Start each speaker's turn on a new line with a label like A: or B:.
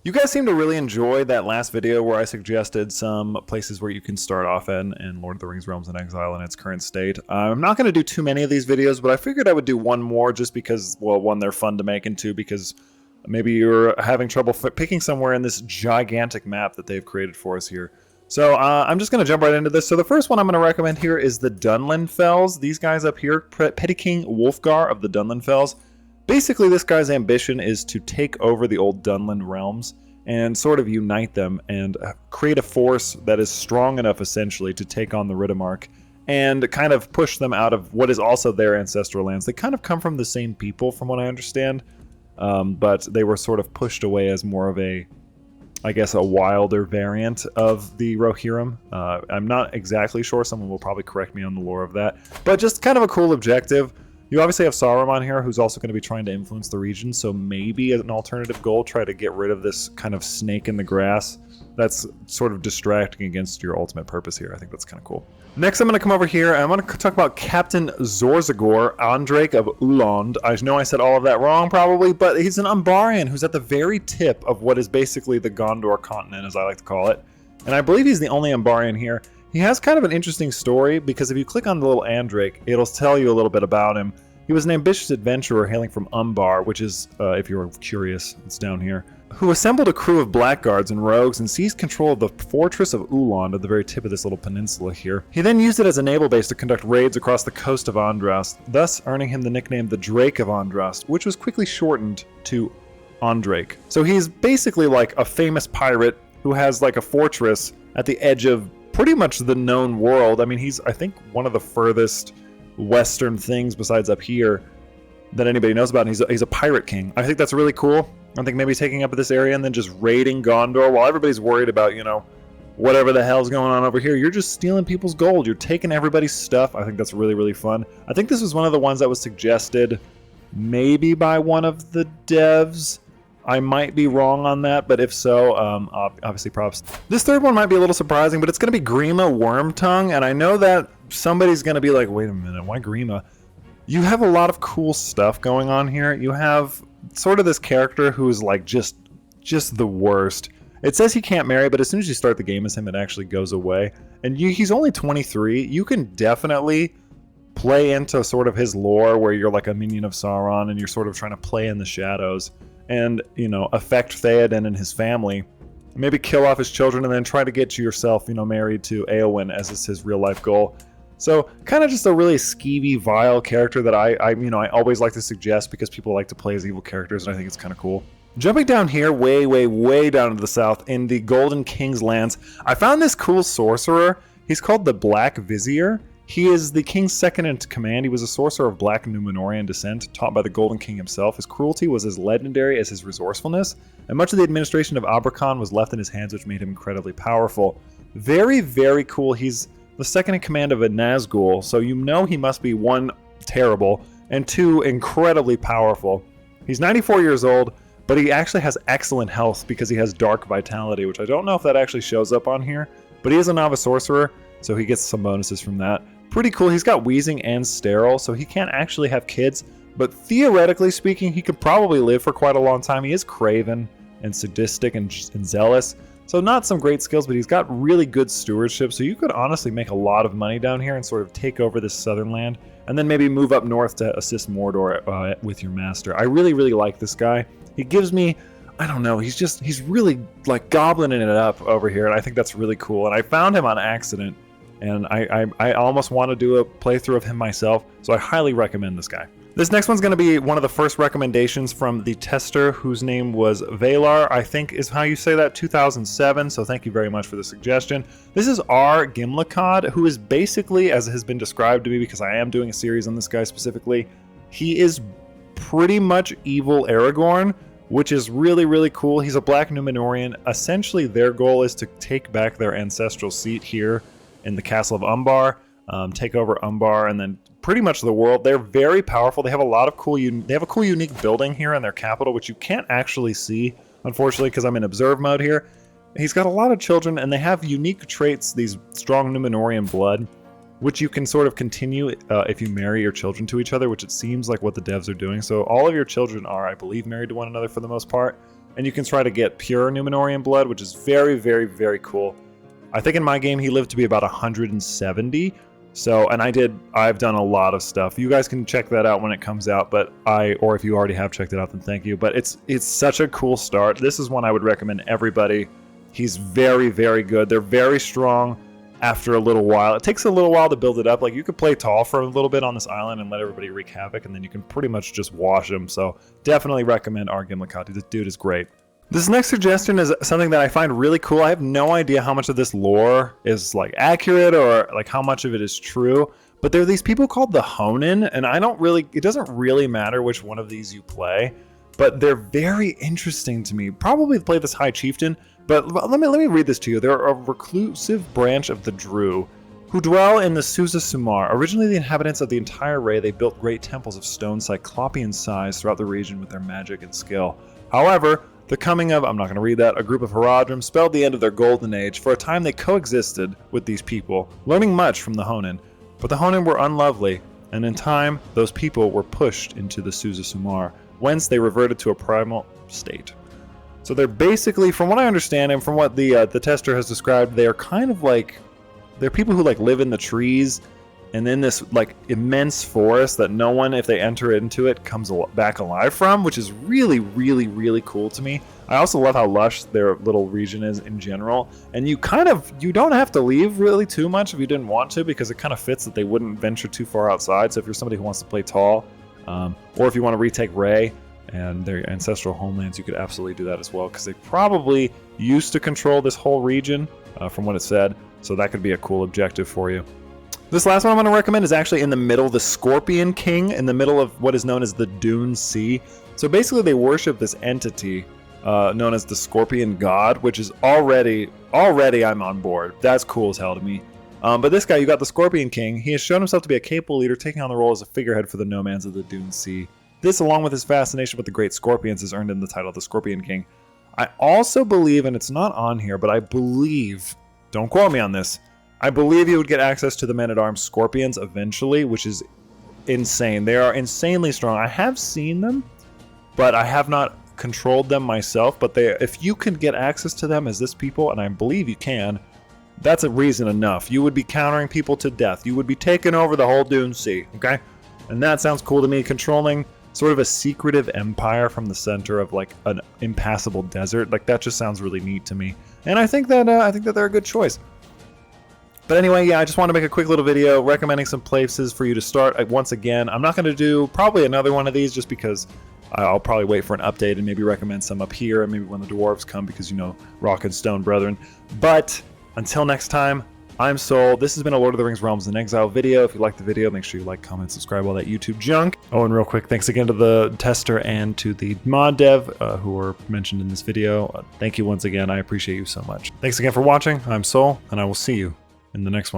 A: You guys seem to really enjoy that last video where I suggested some places where you can start off in Lord of the Rings Realms in Exile in its current state. I'm not going to do too many of these videos, but I figured I would do one more just because, well, one, they're fun to make, and two, because maybe you're having trouble picking somewhere in this gigantic map that they've created for us here. So I'm just going to jump right into this. So the first one I'm going to recommend here is the Dunland Fells. These guys up here, Petty King Wulfgar of the Dunland Fells. Basically, this guy's ambition is to take over the old Dunland realms and sort of unite them and create a force that is strong enough, essentially, to take on the Riddermark and kind of push them out of what is also their ancestral lands. They kind of come from the same people, from what I understand, but they were sort of pushed away as more of a, I guess, a wilder variant of the Rohirrim. I'm not exactly sure. Someone will probably correct me on the lore of that, but just kind of a cool objective. You obviously have Saruman here, who's also going to be trying to influence the region, so maybe as an alternative goal, try to get rid of this kind of snake in the grass that's sort of distracting against your ultimate purpose here. I think that's kind of cool. Next, I'm going to come over here, and I'm going to talk about Captain Zorzagor, Drake of Ulon. I know I said all of that wrong, probably, but he's an Umbarian who's at the very tip of what is basically the Gondor continent, as I like to call it. And I believe he's the only Umbarian here. He has kind of an interesting story, because if you click on the little Andrake, it'll tell you a little bit about him. He was an ambitious adventurer hailing from Umbar, which is, if you're curious, it's down here, who assembled a crew of blackguards and rogues and seized control of the fortress of Ulon at the very tip of this little peninsula here. He then used it as a naval base to conduct raids across the coast of Andrast, thus earning him the nickname the Drake of Andrast, which was quickly shortened to Andrake. So he's basically like a famous pirate who has like a fortress at the edge of pretty much the known world. I mean, he's, I think, one of the furthest western things besides up here that anybody knows about, and he's a pirate king. I think that's really cool. I think maybe taking up this area and then just raiding Gondor while everybody's worried about, you know, whatever the hell's going on over here. You're just stealing people's gold. You're taking everybody's stuff. I think that's really, really fun. I think this was one of the ones that was suggested maybe by one of the devs. I might be wrong on that, but if so, obviously props. This third one might be a little surprising, but it's going to be Grima Wormtongue, and I know that somebody's going to be like, wait a minute, why Grima? You have a lot of cool stuff going on here. You have sort of this character who is like just the worst. It says he can't marry, but as soon as you start the game as him, it actually goes away. And he's only 23. You can definitely play into sort of his lore where you're like a minion of Sauron and you're sort of trying to play in the shadows and, you know, affect Theoden and his family. Maybe kill off his children and then try to get yourself, you know, married to Eowyn as is his real life goal. So kind of just a really skeevy, vile character that I always like to suggest because people like to play as evil characters, and I think it's kind of cool. Jumping down here, way down to the south in the Golden King's lands, I found this cool sorcerer. He's called the Black Vizier. He is the king's second in command. He was a sorcerer of Black Númenórean descent, taught by the Golden King himself. His cruelty was as legendary as his resourcefulness, and much of the administration of Aberconn was left in his hands, which made him incredibly powerful. Very, very cool. He's the second in command of a Nazgul, so you know he must be, one, terrible, and two, incredibly powerful. He's 94 years old, but he actually has excellent health because he has dark vitality, which I don't know if that actually shows up on here, but he is a novice sorcerer, so he gets some bonuses from that. Pretty cool. He's got wheezing and sterile, so he can't actually have kids, but theoretically speaking, he could probably live for quite a long time. He is craven and sadistic and zealous, so not some great skills, but he's got really good stewardship, so you could honestly make a lot of money down here and sort of take over this southern land, and then maybe move up north to assist Mordor with your master. I really, really like this guy. He gives me, I don't know, he's really like goblining it up over here, and I think that's really cool, and I found him on accident. And I almost want to do a playthrough of him myself, so I highly recommend this guy. This next one's going to be one of the first recommendations from the tester, whose name was Valar, I think is how you say that, 2007, so thank you very much for the suggestion. This is R. Gimlicod, who is basically, as has been described to me, because I am doing a series on this guy specifically, he is pretty much evil Aragorn, which is really, really cool. He's a Black Númenórean. Essentially, their goal is to take back their ancestral seat here in the castle of Umbar, take over Umbar, and then pretty much the world. They're very powerful. They have a lot of cool. They have a cool, unique building here in their capital, which you can't actually see, unfortunately, because I'm in observe mode here. He's got a lot of children, and they have unique traits. These strong Númenórean blood, which you can sort of continue if you marry your children to each other, which it seems like what the devs are doing. So all of your children are, I believe, married to one another for the most part. and you can try to get pure Numenorian blood, which is very, very, very cool. I think in my game he lived to be about 170. So, and I've done a lot of stuff. You guys can check that out when it comes out, but or if you already have checked it out, then thank you. But it's such a cool start. This is one I would recommend everybody. He's very, very good. They're very strong after a little while. It takes a little while to build it up. Like, you could play tall for a little bit on this island and let everybody wreak havoc, and then you can pretty much just wash them. So definitely recommend Argimlikati. This dude is great. This next suggestion is something that I find really cool. I have no idea how much of this lore is like accurate or like how much of it is true, but there are these people called the Honan, and it doesn't really matter which one of these you play, but they're very interesting to me. Probably play this High Chieftain, but let me read this to you. They're a reclusive branch of the Drew who dwell in the Suza Sumar. Originally the inhabitants of the entire Ray, they built great temples of stone cyclopean size throughout the region with their magic and skill. However, the coming of, I'm not going to read that, a group of Haradrim spelled the end of their golden age. For a time they coexisted with these people, learning much from the Honan. But the Honan were unlovely, and in time, those people were pushed into the Suza Sumar, whence they reverted to a primal state. So they're basically, from what I understand and from what the tester has described, they are kind of like, they're people who like live in the trees and in this like immense forest that no one, if they enter into it, comes back alive from, which is really, really, really cool to me. I also love how lush their little region is in general, and you don't have to leave really too much if you didn't want to, because it kind of fits that they wouldn't venture too far outside. So if you're somebody who wants to play tall, or if you want to retake Ray and their ancestral homelands, you could absolutely do that as well, because they probably used to control this whole region, from what it said, so that could be a cool objective for you. This last one I'm going to recommend is actually in the middle, the Scorpion King, in the middle of what is known as the Dune Sea. So basically they worship this entity known as the Scorpion God, which is already I'm on board. That's cool as hell to me. But this guy, you got the Scorpion King. He has shown himself to be a capable leader, taking on the role as a figurehead for the nomads of the Dune Sea. This, along with his fascination with the great scorpions, has earned him the title of the Scorpion King. I also believe, and it's not on here, but I believe, don't quote me on this, I believe you would get access to the Men-at-Arms Scorpions eventually, which is insane. They are insanely strong. I have seen them, but I have not controlled them myself. But if you can get access to them as this people, and I believe you can, that's a reason enough. You would be countering people to death. You would be taking over the whole Dune Sea, okay? And that sounds cool to me, controlling sort of a secretive empire from the center of like an impassable desert. Like, that just sounds really neat to me. And I think that they're a good choice. But anyway, yeah, I just want to make a quick little video recommending some places for you to start. Once again, I'm not going to do probably another one of these just because I'll probably wait for an update and maybe recommend some up here and maybe when the dwarves come, because, you know, rock and stone brethren. But until next time, I'm Soul. This has been a Lord of the Rings Realms in Exile video. If you liked the video, make sure you like, comment, subscribe, all that YouTube junk. Oh, and real quick, thanks again to the tester and to the mod dev who were mentioned in this video. Thank you once again. I appreciate you so much. Thanks again for watching. I'm Soul, and I will see you in the next one.